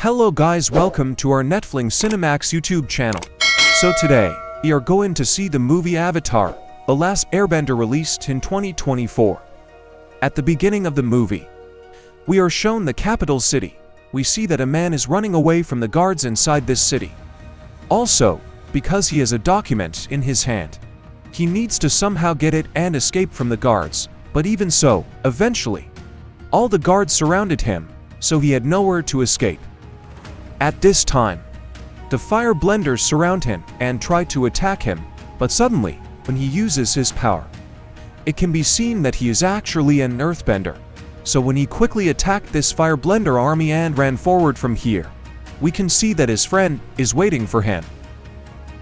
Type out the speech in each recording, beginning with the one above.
Hello guys, welcome to our Netflix Cinemax YouTube channel. So today, we are going to see the movie Avatar, The Last Airbender, released in 2024. At the beginning of the movie, we are shown the capital city. We see that a man is running away from the guards inside this city. Also, because he has a document in his hand, he needs to somehow get it and escape from the guards. But even so, eventually, all the guards surrounded him, so he had nowhere to escape. At this time, the fire blenders surround him and try to attack him, but suddenly, when he uses his power, it can be seen that he is actually an earthbender. So when he quickly attacked this fire blender army and ran forward from here, we can see that his friend is waiting for him.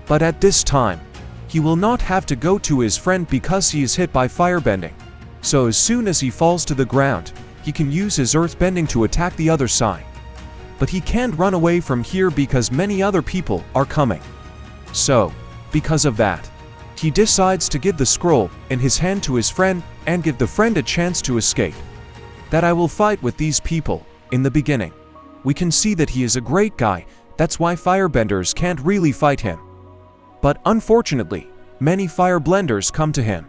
But at this time, he will not have to go to his friend because he is hit by firebending. So as soon as he falls to the ground, he can use his earthbending to attack the other side. But he can't run away from here because many other people are coming. So, because of that, he decides to give the scroll in his hand to his friend and give the friend a chance to escape. That I will fight with these people. In the beginning, we can see that he is a great guy, that's why firebenders can't really fight him. But unfortunately, many fire blenders come to him.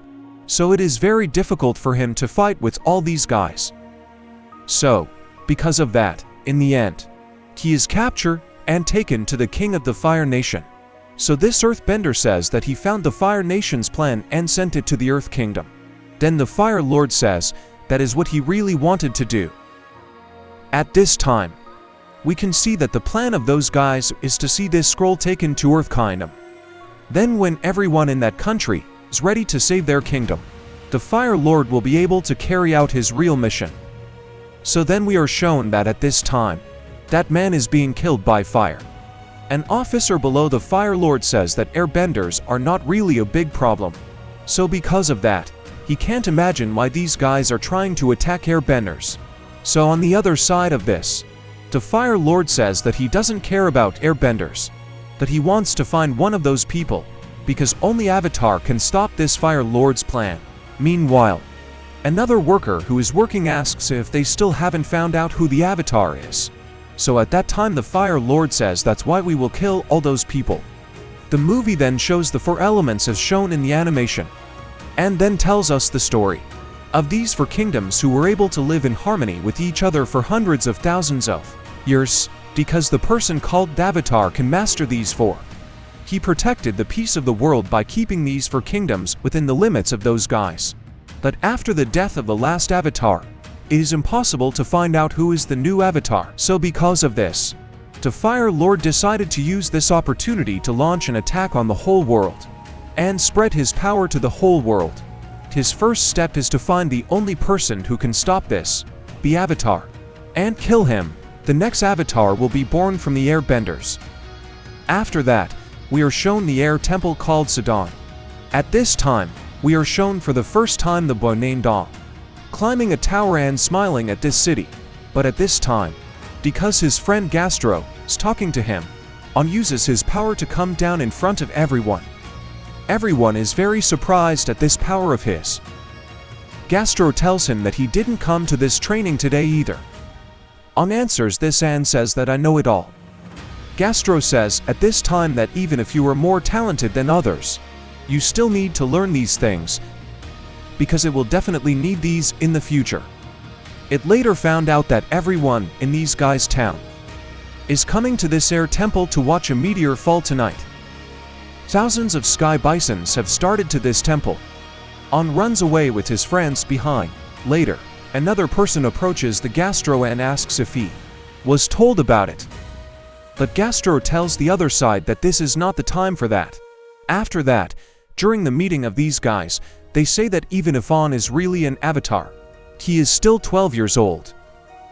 So it is very difficult for him to fight with all these guys. So, because of that, in the end, he is captured and taken to the king of the Fire Nation. So this earthbender says that he found the Fire Nation's plan and sent it to the Earth Kingdom. Then the Fire Lord says that is what he really wanted to do. At this time, we can see that the plan of those guys is to see this scroll taken to Earth Kingdom. Then when everyone in that country is ready to save their kingdom, the Fire Lord will be able to carry out his real mission. So then we are shown that at this time, that man is being killed by fire. An officer below the Fire Lord says that airbenders are not really a big problem. So because of that, he can't imagine why these guys are trying to attack airbenders. So on the other side of this, the Fire Lord says that he doesn't care about airbenders, that he wants to find one of those people, because only Avatar can stop this Fire Lord's plan. Meanwhile, another worker who is working asks if they still haven't found out who the Avatar is. So at that time the Fire Lord says that's why we will kill all those people. The movie then shows the 4 elements as shown in the animation, and then tells us the story of these 4 kingdoms who were able to live in harmony with each other for hundreds of thousands of years, because the person called Avatar can master these 4. He protected the peace of the world by keeping these 4 kingdoms within the limits of those guys. But after the death of the last Avatar, it is impossible to find out who is the new Avatar. So because of this, the Fire Lord decided to use this opportunity to launch an attack on the whole world and spread his power to the whole world. His first step is to find the only person who can stop this, the Avatar, and kill him. The next Avatar will be born from the airbenders. After that, we are shown the air temple called Sidon. At this time, we are shown for the first time the boy named Dong climbing a tower and smiling at this city. But at this time, because his friend Gastro is talking to him, On uses his power to come down in front of everyone. Everyone is very surprised at this power of his. Gastro tells him that he didn't come to this training today either. On answers this and says that I know it all. Gastro says at this time that even if you are more talented than others, you still need to learn these things, because it will definitely need these in the future. It later found out that everyone in these guys' town is coming to this air temple to watch a meteor fall tonight. Thousands of sky bisons have started to this temple. On runs away with his friends behind. Later, another person approaches the Gastro and asks if he was told about it. But Gastro tells the other side that this is not the time for that. After that, during the meeting of these guys, they say that even if On is really an Avatar, he is still 12 years old.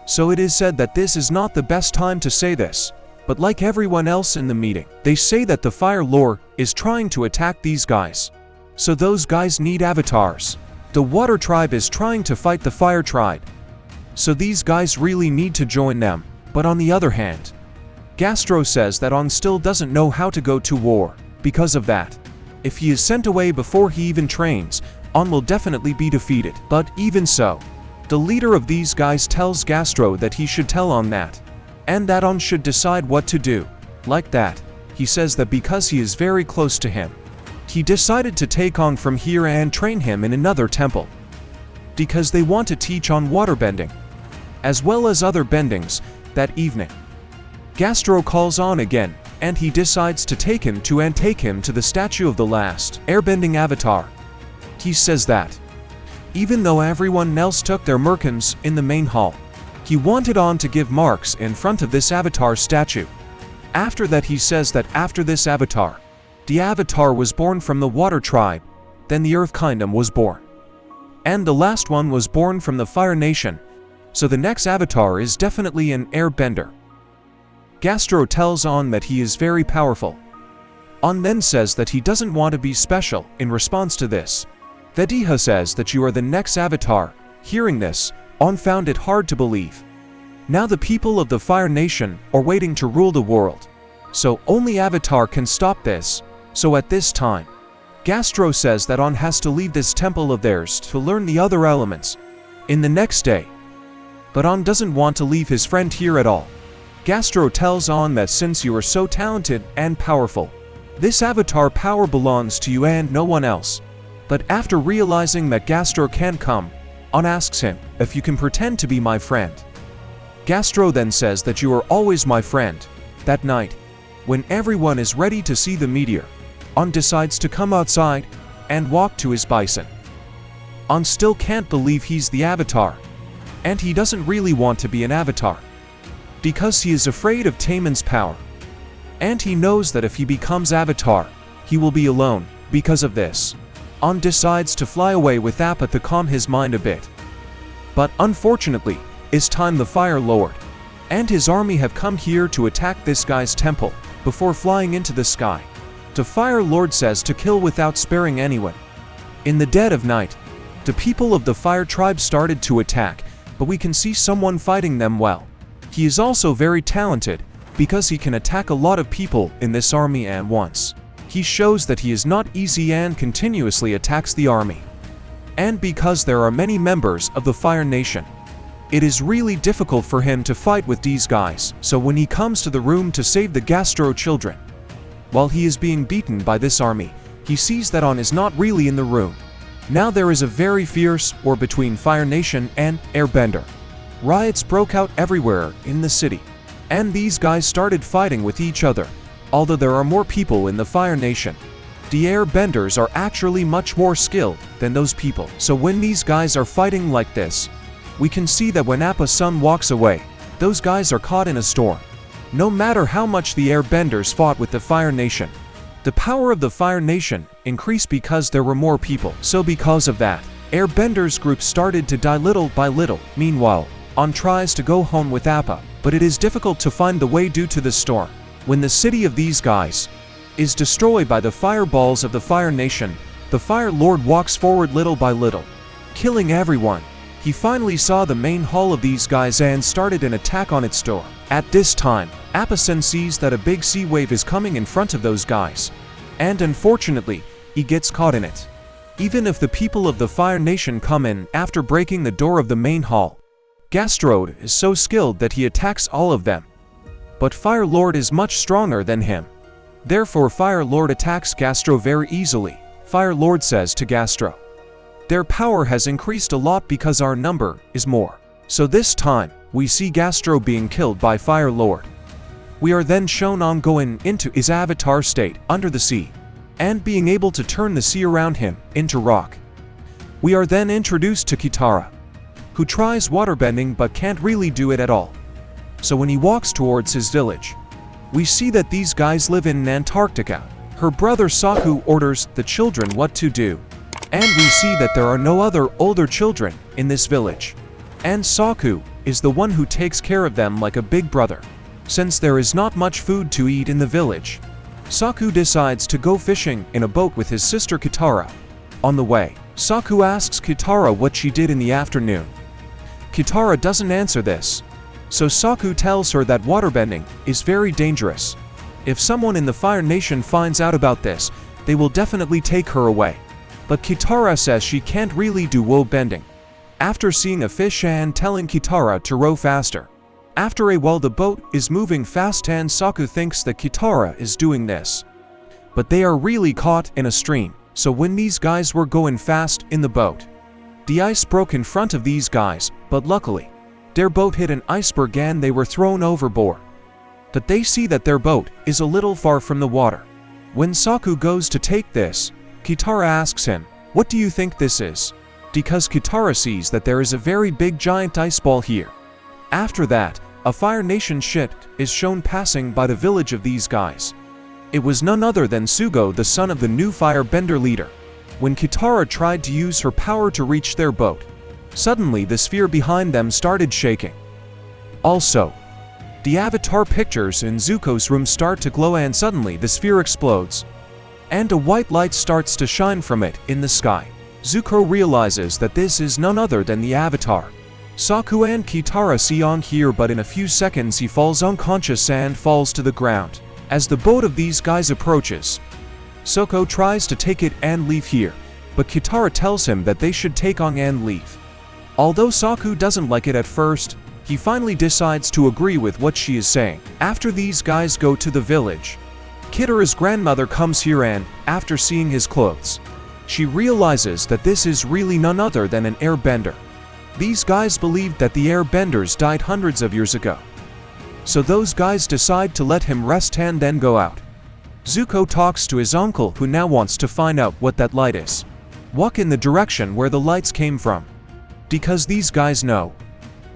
So it is said that this is not the best time to say this, but like everyone else in the meeting, they say that the Fire Lord is trying to attack these guys. So those guys need avatars. The Water Tribe is trying to fight the Fire Tribe. So these guys really need to join them. But on the other hand, Gastro says that On still doesn't know how to go to war. Because of that, if he is sent away before he even trains, On will definitely be defeated. But even so, the leader of these guys tells Gastro that he should tell On that and that On should decide what to do. Like that, he says that because he is very close to him, he decided to take On from here and train him in another temple, because they want to teach On waterbending, as well as other bendings. That evening, Gastro calls On again, and he decides to take him to the statue of the last airbending avatar. He says that even though everyone else took their merkins in the main hall, he wanted On to give marks in front of this avatar statue. After that, he says that after this avatar, the avatar was born from the water tribe, then the earth kingdom was born, and the last one was born from the fire nation, so the next avatar is definitely an airbender. Gastro tells On that he is very powerful. On then says that he doesn't want to be special. In response to this, Vediha says that you are the next avatar. Hearing this, On found it hard to believe. Now the people of the Fire Nation are waiting to rule the world, so only Avatar can stop this. So at this time, Gastro says that On has to leave this temple of theirs to learn the other elements in the next day. But On doesn't want to leave his friend here at all. Gastro tells On that since you are so talented and powerful, this avatar power belongs to you and no one else. But after realizing that Gastro can't come, On asks him if you can pretend to be my friend. Gastro then says that you are always my friend. That night, when everyone is ready to see the meteor, On decides to come outside and walk to his bison. On still can't believe he's the avatar, and he doesn't really want to be an avatar, because he is afraid of Taemin's power. And he knows that if he becomes avatar, he will be alone. Because of this, On decides to fly away with Appa to calm his mind a bit. But unfortunately, it's time the Fire Lord and his army have come here to attack this guy's temple before flying into the sky. The Fire Lord says to kill without sparing anyone. In the dead of night, the people of the Fire Tribe started to attack, but we can see someone fighting them well. He is also very talented, because he can attack a lot of people in this army at once. He shows that he is not easy and continuously attacks the army. And because there are many members of the Fire Nation, it is really difficult for him to fight with these guys. So when he comes to the room to save the Gastro children, while he is being beaten by this army, he sees that On is not really in the room. Now there is a very fierce war between Fire Nation and Airbender. Riots broke out everywhere in the city, and these guys started fighting with each other. Although there are more people in the Fire Nation, the Airbenders are actually much more skilled than those people. So when these guys are fighting like this, we can see that when Appa's son walks away, those guys are caught in a storm. No matter how much the Airbenders fought with the Fire Nation, the power of the Fire Nation increased because there were more people. So because of that, Airbenders group started to die little by little. Meanwhile, On tries to go home with Appa, but it is difficult to find the way due to the storm. When the city of these guys is destroyed by the fireballs of the Fire Nation, the Fire Lord walks forward little by little, killing everyone. He finally saw the main hall of these guys and started an attack on its door. At this time, Appa-sen sees that a big sea wave is coming in front of those guys, and unfortunately, he gets caught in it. Even if the people of the Fire Nation come in after breaking the door of the main hall, Gastro is so skilled that he attacks all of them. But Fire Lord is much stronger than him. Therefore Fire Lord attacks Gastro very easily. Fire Lord says to Gastro, their power has increased a lot because our number is more. So this time, we see Gastro being killed by Fire Lord. We are then shown On going into his avatar state under the sea, and being able to turn the sea around him into rock. We are then introduced to Kitara, who tries waterbending but can't really do it at all. So when he walks towards his village, we see that these guys live in Antarctica. Her brother Saku orders the children what to do, and we see that there are no other older children in this village. And Saku is the one who takes care of them like a big brother. Since there is not much food to eat in the village, Saku decides to go fishing in a boat with his sister Kitara. On the way, Saku asks Kitara what she did in the afternoon. Kitara doesn't answer this, so Saku tells her that waterbending is very dangerous. If someone in the Fire Nation finds out about this, they will definitely take her away. But Kitara says she can't really do waterbending. After seeing a fish and telling Kitara to row faster, After a while the boat is moving fast and Saku thinks that Kitara is doing this. But they are really caught in a stream, so when these guys were going fast in the boat, the ice broke in front of these guys, but luckily, their boat hit an iceberg and they were thrown overboard. But they see that their boat is a little far from the water. When Saku goes to take this, Kitara asks him, "What do you think this is?" Because Kitara sees that there is a very big giant ice ball here. After that, a Fire Nation ship is shown passing by the village of these guys. It was none other than Sugo, the son of the new Firebender leader. When Kitara tried to use her power to reach their boat, suddenly the sphere behind them started shaking. Also, the avatar pictures in Zuko's room start to glow and suddenly the sphere explodes, and a white light starts to shine from it in the sky. Zuko realizes that this is none other than the avatar. Saku and Kitara see on here, but in a few seconds he falls unconscious and falls to the ground. As the boat of these guys approaches, Soko tries to take it and leave here, but Kitara tells him that they should take on and leave. Although Saku doesn't like it at first, he finally decides to agree with what she is saying. After these guys go to the village, Kitara's grandmother comes here and, after seeing his clothes, she realizes that this is really none other than an airbender. These guys believed that the airbenders died hundreds of years ago. So those guys decide to let him rest and then go out. Zuko talks to his uncle, who now wants to find out what that light is. Walk in the direction where the lights came from, because these guys know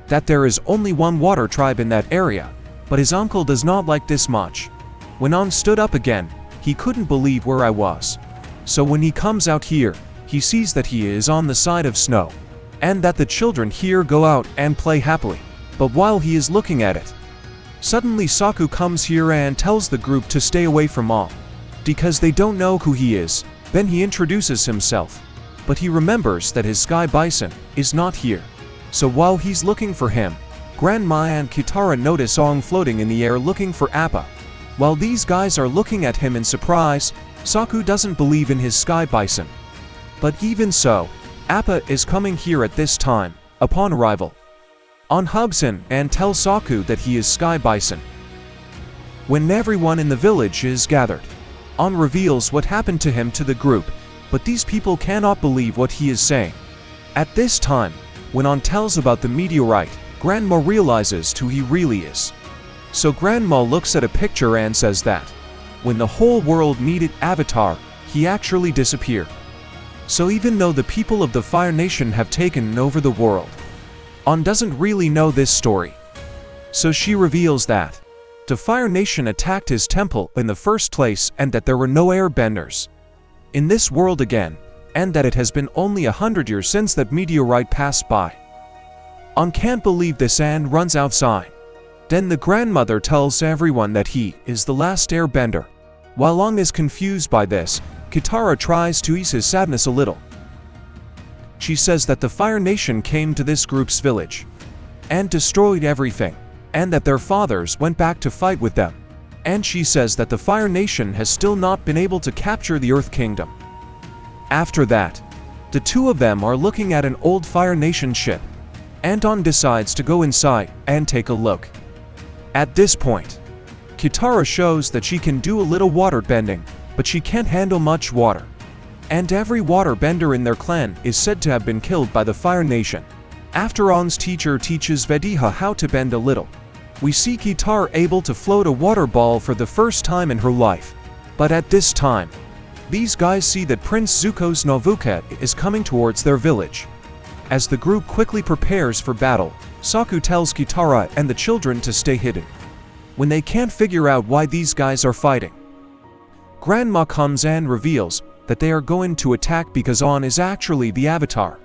that there is only one water tribe in that area, but his uncle does not like this much. When On stood up again, he couldn't believe where I was. So when he comes out here, he sees that he is on the side of snow, and that the children here go out and play happily. But while he is looking at it, suddenly Saku comes here and tells the group to stay away from all, because they don't know who he is. Then he introduces himself, but he remembers that his sky bison is not here. So while he's looking for him, Grandma and Kitara notice Ong floating in the air looking for Appa. While these guys are looking at him in surprise, Saku doesn't believe in his sky bison. But even so, Appa is coming here at this time. Upon arrival, On hugs him and tells Saku that he is Sky Bison. When everyone in the village is gathered, On reveals what happened to him to the group, but these people cannot believe what he is saying. At this time, when On tells about the meteorite, Grandma realizes who he really is. So Grandma looks at a picture and says that when the whole world needed Avatar, he actually disappeared. So even though the people of the Fire Nation have taken over the world, On doesn't really know this story. So she reveals that the Fire Nation attacked his temple in the first place and that there were no airbenders in this world again, and that it has been only 100 years since that meteorite passed by. On can't believe this and runs outside. Then the grandmother tells everyone that he is the last airbender. While On is confused by this, Kitara tries to ease his sadness a little. She says that the Fire Nation came to this group's village and destroyed everything, and that their fathers went back to fight with them. And she says that the Fire Nation has still not been able to capture the Earth Kingdom. After that, the two of them are looking at an old Fire Nation ship, and On decides to go inside and take a look. At this point, Kitara shows that she can do a little water bending, but she can't handle much water. And every water bender in their clan is said to have been killed by the Fire Nation. After On's teacher teaches Vediha how to bend a little, we see Kitara able to float a water ball for the first time in her life. But at this time, these guys see that Prince Zuko's Novuka is coming towards their village. As the group quickly prepares for battle, Saku tells Kitara and the children to stay hidden. When they can't figure out why these guys are fighting, Grandma comes and reveals that they are going to attack because On is actually the Avatar.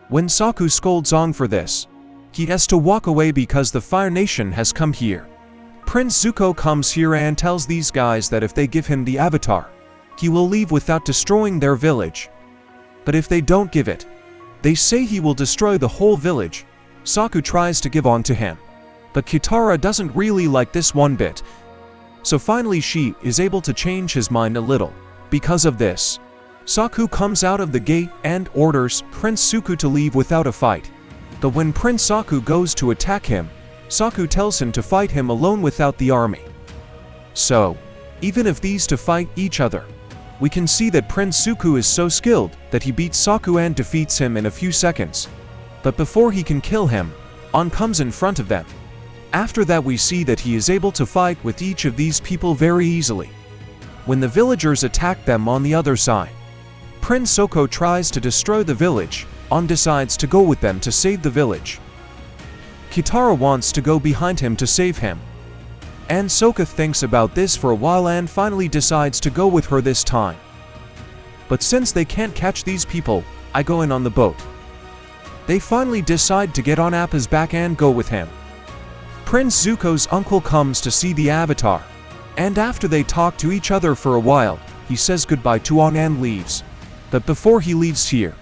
When Saku scolds On for this, he has to walk away because the Fire Nation has come here. Prince Zuko comes here and tells these guys that if they give him the Avatar, he will leave without destroying their village. But if they don't give it, they say he will destroy the whole village. Saku tries to give On to him, but Kitara doesn't really like this one bit. So finally she is able to change his mind a little. Because of this, Saku comes out of the gate and orders Prince Zuko to leave without a fight. But when Prince Saku goes to attack him, Saku tells him to fight him alone without the army. So, even if these two fight each other, we can see that Prince Suku is so skilled that he beats Saku and defeats him in a few seconds. But before he can kill him, On comes in front of them. After that we see that he is able to fight with each of these people very easily. When the villagers attack them on the other side, Prince Soko tries to destroy the village. On decides to go with them to save the village. Kitara wants to go behind him to save him. And Sokka thinks about this for a while and finally decides to go with her this time. But since they can't catch these people, I go in on the boat. They finally decide to get on Appa's back and go with him. Prince Zuko's uncle comes to see the Avatar. And after they talk to each other for a while, he says goodbye to On and leaves. But before he leaves here,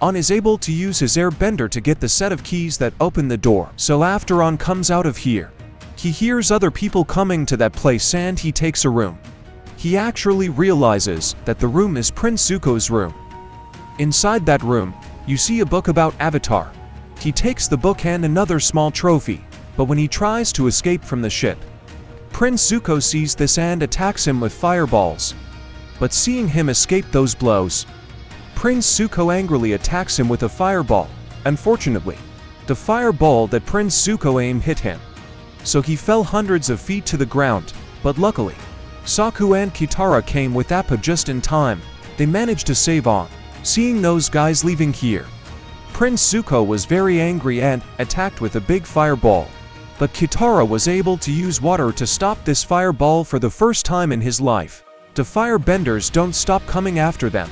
On is able to use his Airbender to get the set of keys that open the door. So after On comes out of here, he hears other people coming to that place and he takes a room. He actually realizes that the room is Prince Zuko's room. Inside that room, you see a book about Avatar. He takes the book and another small trophy, but when he tries to escape from the ship, Prince Zuko sees this and attacks him with fireballs. But seeing him escape those blows, Prince Zuko angrily attacks him with a fireball. Unfortunately, the fireball that Prince Zuko aimed hit him, so he fell hundreds of feet to the ground. But luckily, Saku and Kitara came with Appa just in time. They managed to save On. Seeing those guys leaving here, Prince Zuko was very angry and attacked with a big fireball. But Kitara was able to use water to stop this fireball for the first time in his life. The firebenders don't stop coming after them.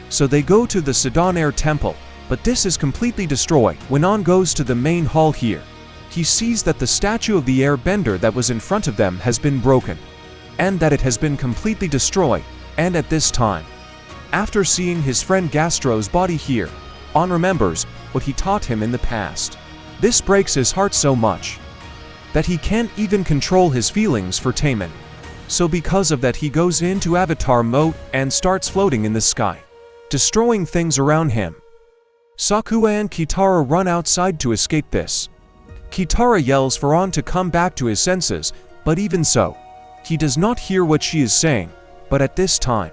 So they go to the Sedan temple, but this is completely destroyed. When On goes to the main hall here, he sees that the statue of the Airbender that was in front of them has been broken, and that it has been completely destroyed. And at this time, after seeing his friend Gastro's body here, On remembers what he taught him in the past. This breaks his heart so much that he can't even control his feelings for Taemin. So because of that he goes into Avatar mode and starts floating in the sky, destroying things around him. Saku and Kitara run outside to escape this. Kitara yells for On to come back to his senses, but even so, he does not hear what she is saying. But at this time,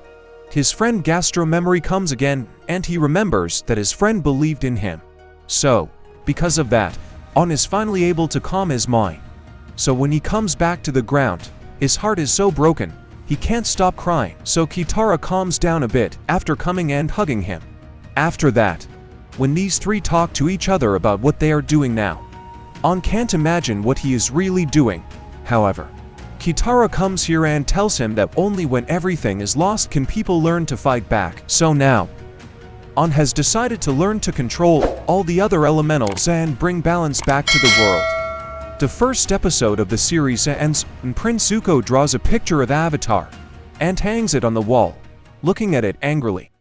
his friend Gastro memory comes again, and he remembers that his friend believed in him. So, because of that, On is finally able to calm his mind. So when he comes back to the ground, his heart is so broken, he can't stop crying. So Kitara calms down a bit after coming and hugging him. After that, when these three talk to each other about what they are doing now, On can't imagine what he is really doing. However, Kitara comes here and tells him that only when everything is lost can people learn to fight back. So now, On has decided to learn to control all the other elementals and bring balance back to the world. The first episode of the series ends, and Prince Zuko draws a picture of Avatar and hangs it on the wall, looking at it angrily.